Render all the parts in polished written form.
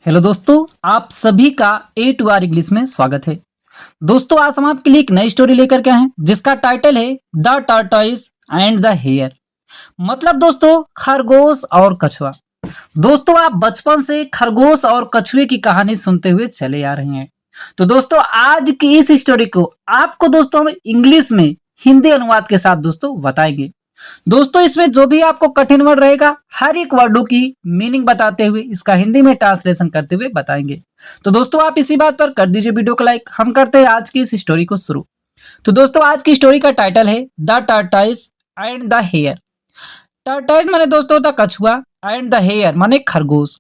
Hello दोस्तों, आप सभी का ए टू आर इंग्लिश में स्वागत है। दोस्तों, आज हम आपके लिए एक नई स्टोरी लेकर के आए हैं जिसका टाइटल है the tortoise and the hare. मतलब दोस्तों, खरगोश और कछुआ। दोस्तों, आप बचपन से खरगोश और कछुए की कहानी सुनते हुए चले आ रहे हैं। तो दोस्तों, आज की इस स्टोरी को आपको दोस्तों हम इंग्लिश में हिंदी अनुवाद के साथ दोस्तों बताएंगे। दोस्तों, इसमें जो भी आपको कठिन वर्ड रहेगा, हर एक वर्डों की मीनिंग बताते हुए इसका हिंदी में ट्रांसलेशन करते हुए बताएंगे। तो दोस्तों, आप इसी बात पर कर दीजिए वीडियो को लाइक। हम करते हैं आज की इस स्टोरी को शुरू। तो दोस्तों, आज की स्टोरी का टाइटल है द टर्टाइस एंड द हेयर। टर्टाइस माने दोस्तों होता कछुआ, एंड द हेयर माने खरगोश।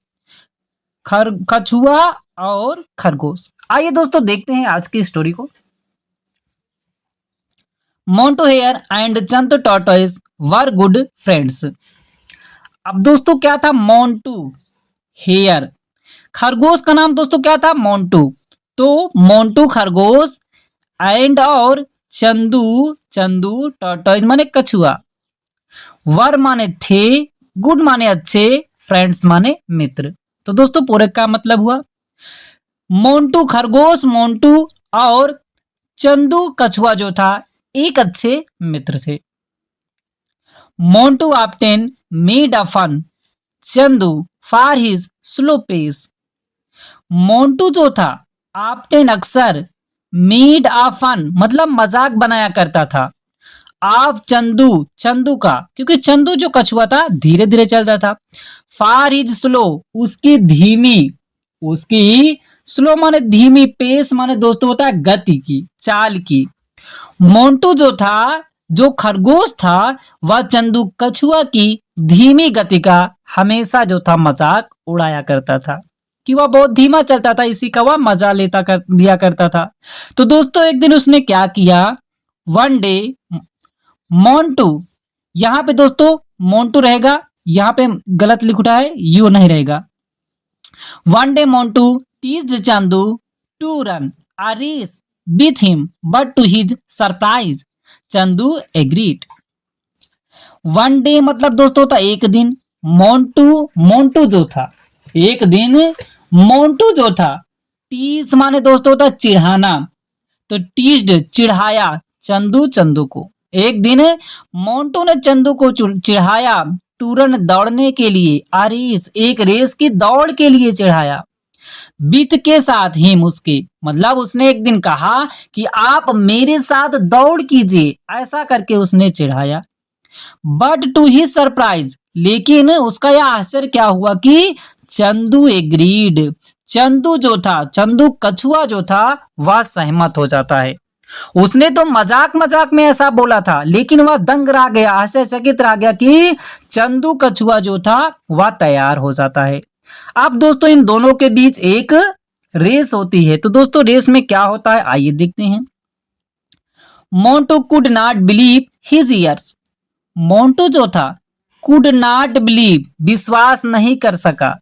कछुआ और खरगोश। आइए दोस्तों, देखते हैं आज की स्टोरी को। Montu hare and Chand tortoise were good friends. अब दोस्तों, क्या था? मोंटू हेयर, खरगोश का नाम दोस्तों क्या था? मोंटू। तो मोंटू खरगोश एंड और चंदू, चंदू टॉर्टोइस माने कछुआ। वर माने थे, गुड माने अच्छे, फ्रेंड्स माने मित्र। तो दोस्तों, पूरे का मतलब हुआ मोंटू खरगोश, मोंटू और चंदू कछुआ जो था एक अच्छे मित्र थे। Montu often made a fun Chandu for his slow pace. Montu जो था ऑफ्टेन अक्सर, मेड अ फन मतलब मजाक बनाया करता था, ऑफ चंदू चंदू का, क्योंकि चंदू जो कछुआ था धीरे धीरे चलता था। फॉर हिज स्लो उसकी धीमी, उसकी स्लो माने धीमी, पेस माने दोस्तों होता है गति की, चाल की। मोंटू जो था, जो खरगोश था, वह चंदू कछुआ की धीमी गति का हमेशा जो था मजाक उड़ाया करता था कि वह बहुत धीमा चलता था, इसी का वह मजा लिया करता था। तो दोस्तों, एक दिन उसने क्या किया? वन डे मोंटू, यहाँ पे दोस्तों मोंटू रहेगा, यहाँ पे गलत लिख उठा है, यू नहीं रहेगा। One day Montu teased Chandu to run a race with him, but to his surprise, Chandu agreed. One day मतलब दोस्तों था एक दिन। मोंटू, मोंटू जो था एक दिन, मोंटू जो था, टीज माने दोस्तों था चिढ़ाना, तो टीज्ड चिढ़ाया चंदू, चंदू को। एक दिन मोंटू ने चंदू को चिढ़ाया, टूरन दौड़ने के लिए, आरेस एक रेस की दौड़ के लिए चिढ़ाया। बीत के साथ हिम उसके, मतलब उसने एक दिन कहा कि आप मेरे साथ दौड़ कीजिए, ऐसा करके उसने चिढ़ाया। बट टू ही सरप्राइज, लेकिन उसका यह आश्चर्य क्या हुआ कि चंदू एग्रीड, चंदू जो था, चंदू कछुआ जो था, वह सहमत हो जाता है। उसने तो मजाक मजाक में ऐसा बोला था, लेकिन वह दंग रह गया, आश्चर्यचकित रह गया कि चंदू कछुआ जो था वह तैयार हो जाता है। अब दोस्तों, इन दोनों के बीच एक रेस होती है। तो दोस्तों, रेस में क्या होता है आइए देखते हैं। Montu could not believe his years. Montu जो था कुड नॉट बिलीव विश्वास नहीं कर सका,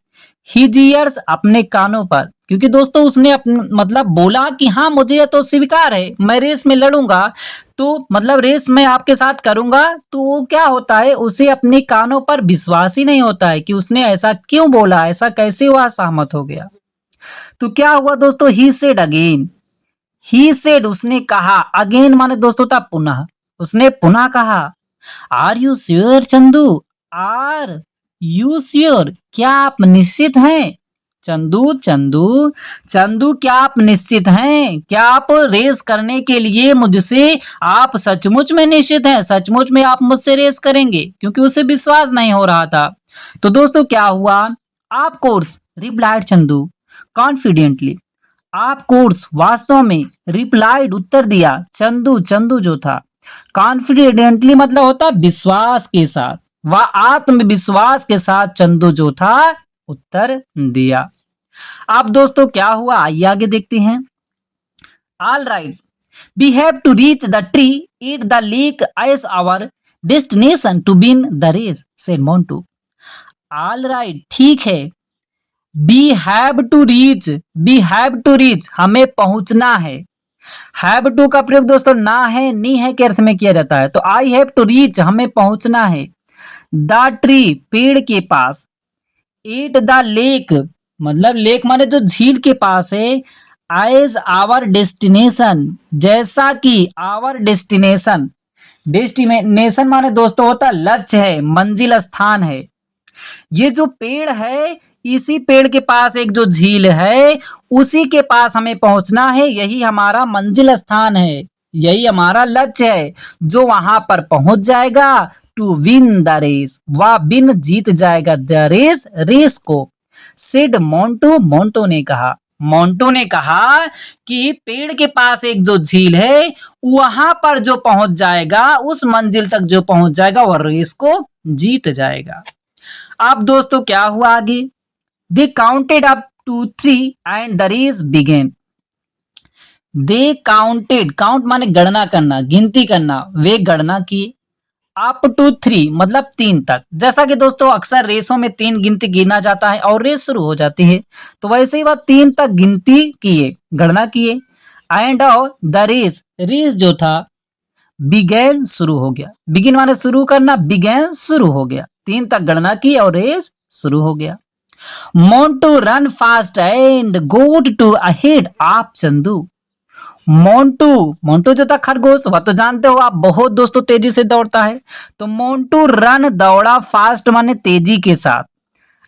हिज ईयर्स अपने कानों पर, क्योंकि दोस्तों उसने मतलब बोला कि हाँ मुझे यह तो स्वीकार है, मैं रेस में लड़ूंगा, तो मतलब रेस में आपके साथ करूंगा। तो क्या होता है, उसे अपने कानों पर विश्वास ही नहीं होता है कि उसने ऐसा क्यों बोला, ऐसा कैसे हुआ, सहमत हो गया। तो क्या हुआ दोस्तों, he said again, he said उसने कहा, अगेन माने दोस्तों था पुनः, उसने पुनः कहा, are you sure Chandu, are you sure, क्या आप निश्चित हैं? चंदू, चंदू, चंदू क्या आप निश्चित हैं? क्या आप रेस करने के लिए मुझसे, आप सचमुच में निश्चित हैं? सचमुच में आप मुझसे रेस करेंगे? क्योंकि उसे विश्वास नहीं हो रहा था। तो दोस्तों क्या हुआ? Of course replied Chandu confidently, of course वास्तव में, रिप्लाइड उत्तर दिया चंदू, चंदू जो था, कॉन्फिडेंटली मतलब होता विश्वास के साथ, वह आत्मविश्वास के साथ चंदू जो था उत्तर दिया। अब दोस्तों क्या हुआ आइए आगे देखते हैं। All right, we have to reach the tree at the lake as our destination to win the race, said Montu. All right, ठीक है। We have to reach, we have to reach हमें पहुंचना है। हैव टू का प्रयोग दोस्तों ना है, नी है के अर्थ में किया जाता है। तो आई हैव टू रीच हमें पहुंचना है, द ट्री पेड़ के पास, एट द लेक मतलब लेक माने जो झील के पास है। एज आवर डेस्टिनेशन, जैसा कि आवर डेस्टिनेशन, डेस्टिनेशन माने दोस्तों होता है लक्ष्य है, मंजिल स्थान है। ये जो पेड़ है, इसी पेड़ के पास एक जो झील है, उसी के पास हमें पहुंचना है। यही हमारा मंजिल स्थान है, यही हमारा लक्ष्य है। जो वहां पर पहुंच जाएगा, टू विन द रेस, वह बिन जीत जाएगा द रेस, रेस को। सिड मोंटू, मोंटू ने कहा। मोंटू ने कहा कि पेड़ के पास एक जो झील है, वहां पर जो पहुंच जाएगा, उस मंजिल तक जो पहुंच जाएगा, वह रेस को जीत जाएगा। अब दोस्तों क्या हुआ आगे? They counted up to 3 and the race began. They counted, count माने गणना करना, गिनती करना, वे गणना किए। अप टू 3 मतलब 3 तक। जैसा कि दोस्तों अक्सर रेसों में 3 गिनती गिना जाता है और रेस शुरू हो जाती है, तो वैसे ही वह 3 तक गिनती किए, गणना किए। एंड द रेस, रेस जो था, बिगेन शुरू हो गया। बिगिन माने शुरू करना, बिगेन शुरू हो गया। 3 तक गणना की और रेस शुरू हो गया। Montu run fast and got to ahead of Chandu. Montu, Montu जो था खरगोश, वह तो जानते हो आप, बहुत दोस्तों तेजी से दौड़ता है। तो मोंटू रन दौड़ा, फास्ट माने तेजी के साथ,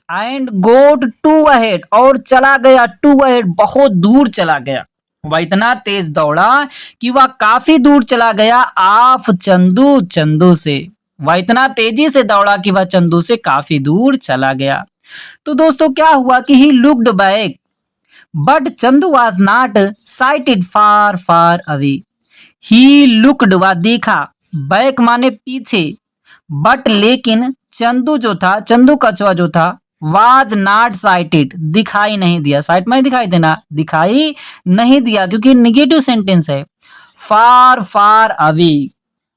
एंड गोट टू अहेड और चला गया, टू अहेड बहुत दूर चला गया। वह इतना तेज दौड़ा कि वह काफी दूर चला गया, ऑफ चंदू, चंदू से। वह इतना तेजी से दौड़ा कि वह चंदू से काफी दूर चला गया। तो दोस्तों क्या हुआ कि he looked back, but Chandu was not sighted, far far away. He looked, वह देखा, बैक माने पीछे, बट लेकिन चंदू जो था, चंदू कछुआ जो था, वाज नॉट साइटेड, दिखाई नहीं दिया। साइट में दिखाई देना, दिखाई नहीं दिया, क्योंकि निगेटिव सेंटेंस है। फार फार अवे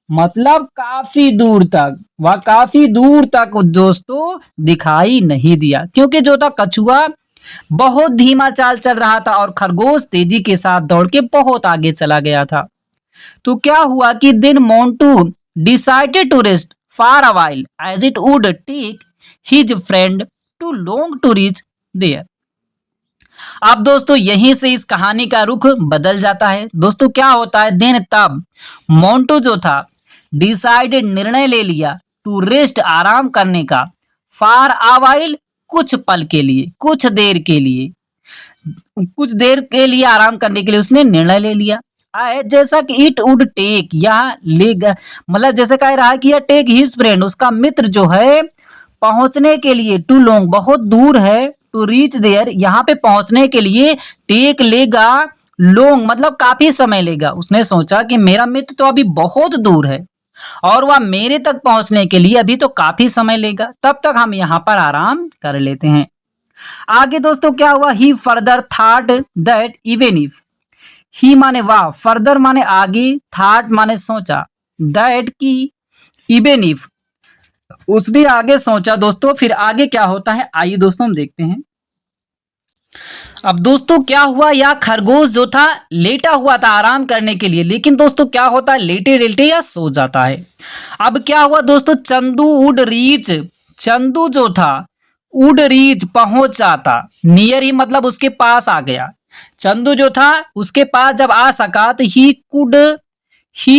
मतलब काफी दूर तक, वह काफी दूर तक दोस्तों दिखाई नहीं दिया, क्योंकि जो था कछुआ बहुत धीमा चाल चल रहा था और खरगोश तेजी के साथ दौड़ के बहुत आगे चला गया था। तो क्या हुआ कि दिन Montu decided to rest for a while as it would take his friend too long to reach there. अब दोस्तों यहीं से इस कहानी का रुख बदल जाता है। दोस्तों क्या होता है, दिन तब मोंटू जो था डिसाइडेड, निर्णय ले लिया, टू रेस्ट, आराम करने का, फॉर अ व्हाइल, कुछ पल के लिए, कुछ देर के लिए, कुछ देर के लिए आराम करने के लिए उसने निर्णय ले लिया। आए जैसा कि इट वुड टेक, यहाँ लेगा मतलब जैसे कह रहा है कि यह टेक हिज फ्रेंड, उसका मित्र जो है पहुंचने के लिए, टू लॉन्ग बहुत दूर है, टू रीच देयर यहाँ पे पहुंचने के लिए, टेक लेगा, लॉन्ग मतलब काफी समय लेगा। उसने सोचा कि मेरा मित्र तो अभी बहुत दूर है और वह मेरे तक पहुंचने के लिए अभी तो काफी समय लेगा, तब तक हम यहाँ पर आराम कर लेते हैं। आगे दोस्तों क्या हुआ, he further thought that even if, he माने वाह, फर्दर माने आगे, थॉट माने सोचा, दैट की इवन इफ, उसने आगे सोचा दोस्तों। फिर आगे क्या होता है आइए दोस्तों हम देखते हैं। अब दोस्तों क्या हुआ, या खरगोश जो था लेटा हुआ था आराम करने के लिए, लेकिन दोस्तों क्या होता है लेटे लेटे या सो जाता है। अब क्या हुआ दोस्तों, चंदू वुड रीच, चंदू जो था वुड रीच पहुंच जाता, नियर ही मतलब उसके पास आ गया। चंदू जो था उसके पास जब आ सका तो ही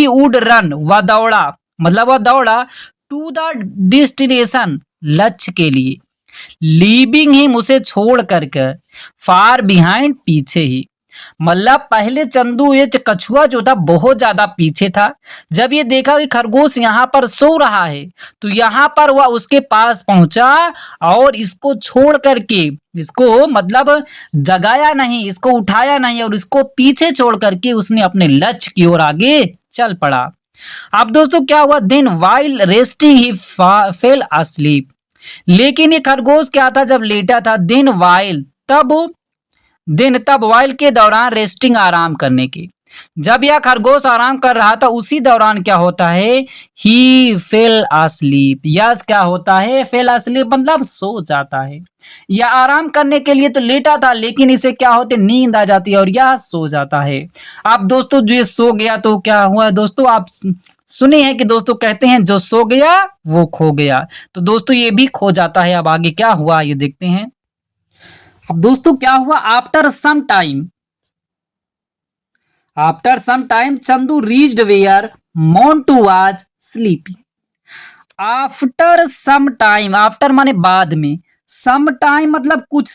वुड रन, वह दौड़ा, मतलब वह दौड़ा, टू द डेस्टिनेशन, लक्ष्य के लिए, लीविंग हिम, उसे छोड़ करके, फार बिहाइंड, पीछे ही। मतलब पहले चंदू ये कछुआ जो था बहुत ज्यादा पीछे था। जब ये देखा कि खरगोश यहाँ पर सो रहा है तो यहाँ पर वह उसके पास पहुंचा और इसको छोड़ करके, इसको मतलब जगाया नहीं, इसको उठाया नहीं और इसको पीछे छोड़ करके उसने अपने लक्ष्य की ओर आगे चल पड़ा। अब दोस्तों क्या हुआ, देन वाइल रेस्टिंग ही फेल अस्लीप, लेकिन ये खरगोश क्या था जब लेटा था, तब वाइल के दौरान, रेस्टिंग आराम करने के, जब यह खरगोश आराम कर रहा था उसी दौरान क्या होता है, ही फेल अस्लीप, यह क्या होता है, फेल अस्लीप मतलब सो जाता है। यह आराम करने के लिए तो लेटा था लेकिन इसे क्या होते, नींद आ जाती है और यह सो जाता है। अब दोस्तों जो ये सो गया तो क्या हुआ दोस्तों, आप सुने हैं कि दोस्तों कहते हैं जो सो गया वो खो गया, तो दोस्तों ये भी खो जाता है। अब आगे क्या हुआ ये देखते हैं। अब दोस्तों क्या हुआ, after some time Chandu reached where Montu was sleeping. After some time, after माने बाद में, सम टाइम मतलब कुछ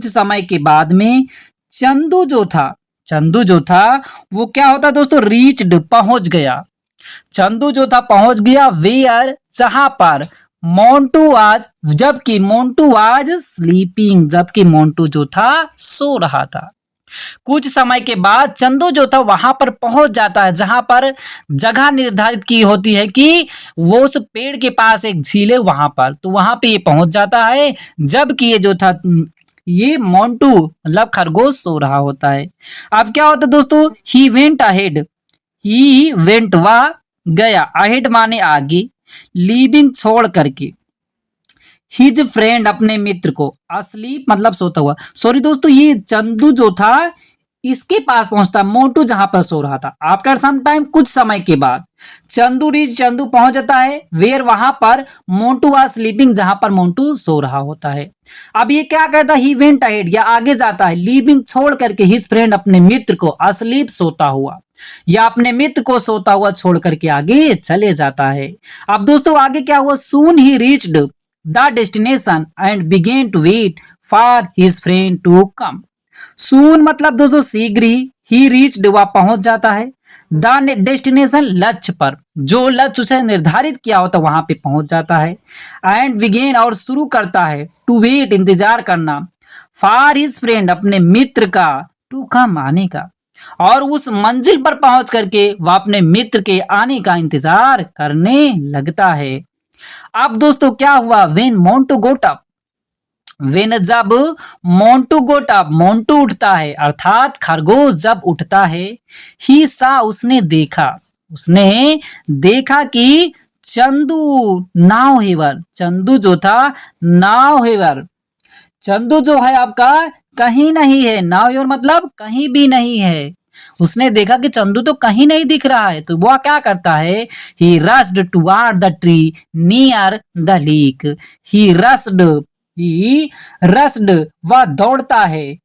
समय के बाद में चंदू जो था वो क्या होता है दोस्तों, रीच्ड पहुंच गया। चंदू जो था पहुंच गया वेयर जहां पर, मोंटू आज, जबकि मोंटू जो था सो रहा था। कुछ समय के बाद चंदू जो था वहां पर पहुंच जाता है जहां पर जगह निर्धारित की होती है कि वो उस पेड़ के पास एक झील है वहां पर, तो वहां पे ये पहुंच जाता है जबकि ये जो था ये मोंटू मतलब खरगोश सो रहा होता है। अब क्या होता है दोस्तों, ही वेंट वह गया, अहेड माने आगे, लीविंग छोड़ करके, हिज फ्रेंड अपने मित्र को, अस्लीप मतलब सोता हुआ। सॉरी दोस्तों, ये चंदू जो था इसके पास पहुंचता, मोंटू जहां पर सो रहा था। आफ्टर सम टाइम कुछ समय के बाद चंदू पहुंच जाता है वेयर वहां पर, मोंटू आर स्लीपिंग जहां पर मोंटू सो रहा होता है। अब ये क्या कहता है, ही वेंट अहेड या आगे जाता है, लीविंग छोड़ करके, हिज फ्रेंड अपने मित्र को, अस्लीप सोता हुआ, या अपने मित्र को सोता हुआ छोड़ करके आगे चले जाता है। अब दोस्तों आगे क्या हुआ, soon he reached the destination and began to wait for his friend to come. Soon मतलब दोस्तों शीघ्र ही रीच्ड वह पहुंच जाता है, द डेस्टिनेशन लक्ष्य पर, जो लक्ष्य उसे निर्धारित किया होता वहां पे पहुंच जाता है, एंड बिगेन और शुरू करता है, टू वेट इंतजार करना, फॉर हिज फ्रेंड अपने मित्र का, टू कम आने का, और उस मंजिल पर पहुंच करके वह अपने मित्र के आने का इंतजार करने लगता है। अब दोस्तों क्या हुआ, when Montu goat up, when जब मोंटू गोट अप मोंटू उठता है अर्थात खरगोश जब उठता है, ही सा उसने देखा कि चंदू नाव हेवर, चंदू जो था नाव हेवर, चंदू जो है आपका कहीं नहीं है, नाव हेवर मतलब कहीं भी नहीं है। उसने देखा कि चंदू तो कहीं नहीं दिख रहा है, तो वह क्या करता है, he rushed toward the tree near the lake, he rushed he rushed वह दौड़ता है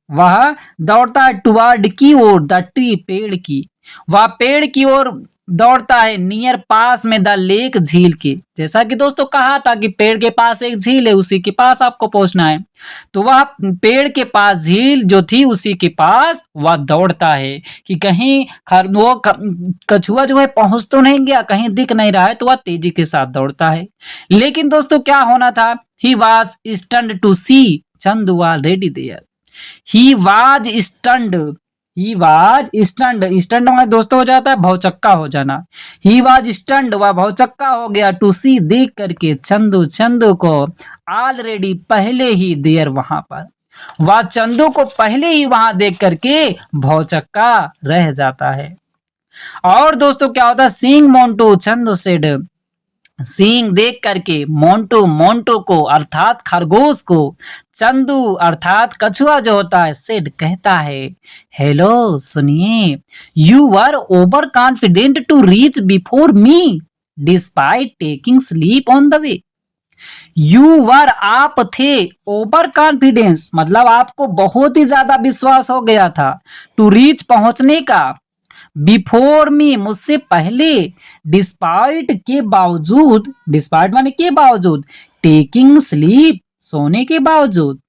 टुवर्ड की ओर, द ट्री पेड़ की, वह पेड़ की ओर दौड़ता है, नियर पास में, द लेक झील के, जैसा कि दोस्तों कहा था कि पेड़ के पास एक झील है उसी के पास आपको पहुंचना है, तो वह पेड़ के पास झील जो थी उसी के पास वह दौड़ता है कि कहीं कछुआ जो है पहुंच तो नहीं गया, कहीं दिख नहीं रहा है, तो वह तेजी के साथ दौड़ता है। लेकिन दोस्तों क्या होना था, he was stunned to see Chandu already there, he was stunned, stunned में दोस्तों हो जाता है भौचक्का हो जाना, ही वाज स्टंड वह भौचक्का हो गया, टू सी देख करके, चंदू को, ऑलरेडी पहले ही देयर वहां पर, वह चंदू को पहले ही वहां देख करके भौचक्का रह जाता है। और दोस्तों क्या होता है, सीइंग मोंटू चंदू सेड, सींग देख करके, मोंटू को अर्थात खरगोश को, चंदू अर्थात कछुआ जो होता है, सेड कहता है, हेलो सुनिए, you were over confident to reach before me despite taking sleep on the way. You were आप थे, ओवर कॉन्फिडेंस मतलब आपको बहुत ही ज्यादा विश्वास हो गया था, टू रीच पहुंचने का, बिफोर मी मुझसे पहले, डिस्पाइट के बावजूद, डिस्पाइट माने के बावजूद, टेकिंग स्लीप सोने के भी बावजूद,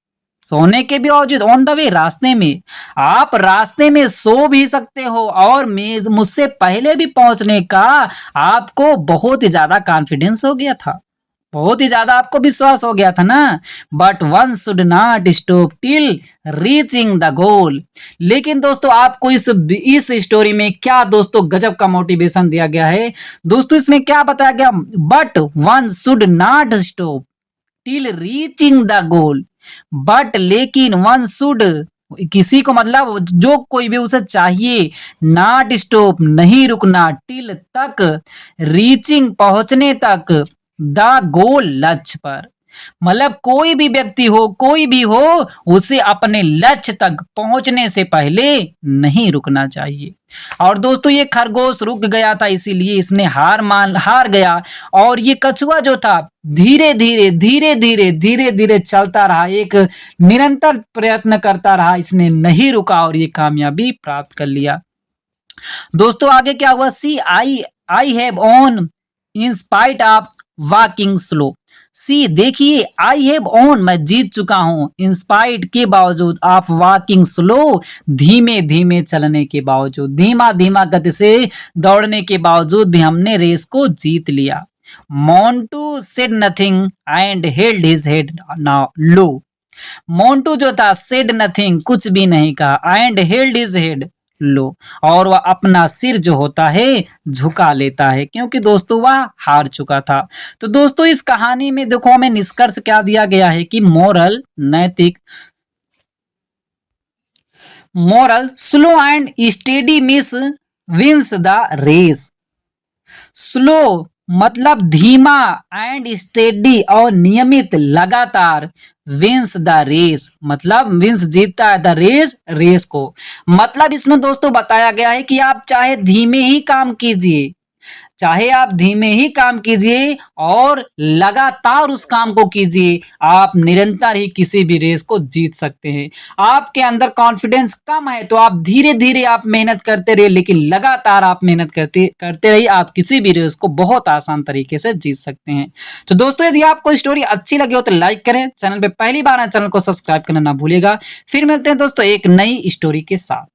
ऑन द वे रास्ते में, आप रास्ते में सो भी सकते हो और मुझसे पहले भी पहुंचने का आपको बहुत ही ज्यादा कॉन्फिडेंस हो गया था, बहुत ही ज्यादा आपको विश्वास हो गया था ना। But one should not stop till reaching the goal. लेकिन दोस्तों आपको इस स्टोरी में क्या दोस्तों गजब का मोटिवेशन दिया गया है। दोस्तों इसमें क्या बताया गया, but one should not stop till reaching the goal, but लेकिन वन शुड किसी को मतलब जो कोई भी उसे चाहिए, नॉट स्टॉप नहीं रुकना, टिल तक, रीचिंग पहुंचने तक, द गोल लक्ष्य पर। मतलब कोई भी व्यक्ति हो, कोई भी हो, उसे अपने लक्ष्य तक पहुंचने से पहले नहीं रुकना चाहिए। और दोस्तों ये खरगोश रुक गया था, इसीलिए इसने हार गया। और ये कछुआ जो था धीरे धीरे धीरे धीरे धीरे धीरे चलता रहा, एक निरंतर प्रयत्न करता रहा, इसने नहीं रुका और ये कामयाबी प्राप्त कर लिया। दोस्तों आगे क्या हुआ, see I have won in spite of walking slow. See देखिए, आई हैव ऑन मैं जीत चुका हूं, इंस्पाइट के बावजूद, ऑफ वॉकिंग स्लो धीमे धीमे चलने के बावजूद, धीमा धीमा गति से दौड़ने के बावजूद भी हमने रेस को जीत लिया। Montu said nothing and held his head now low. Montu जो था सेड नथिंग कुछ भी नहीं कहा, and held his head low, और वह अपना सिर जो होता है झुका लेता है, क्योंकि दोस्तों वह हार चुका था। तो दोस्तों इस कहानी में देखो हमें निष्कर्ष क्या दिया गया है कि मोरल नैतिक, moral slow and steady miss wins the race. Slow मतलब धीमा, एंड स्टेडी और नियमित लगातार, विंस द रेस मतलब विंस जीतता है द रेस को। मतलब इसमें दोस्तों बताया गया है कि आप चाहे धीमे ही काम कीजिए, चाहे आप धीमे ही काम कीजिए और लगातार उस काम को कीजिए, आप निरंतर ही किसी भी रेस को जीत सकते हैं। आपके अंदर कॉन्फिडेंस कम है तो आप धीरे धीरे आप मेहनत करते रहिए, लेकिन लगातार आप मेहनत करते करते रहिए, आप किसी भी रेस को बहुत आसान तरीके से जीत सकते हैं। तो दोस्तों यदि आपको स्टोरी अच्छी लगी हो तो लाइक करें, चैनल पे पहली बार है चैनल को सब्सक्राइब करना ना भूलिएगा। फिर मिलते हैं दोस्तों एक नई स्टोरी के साथ।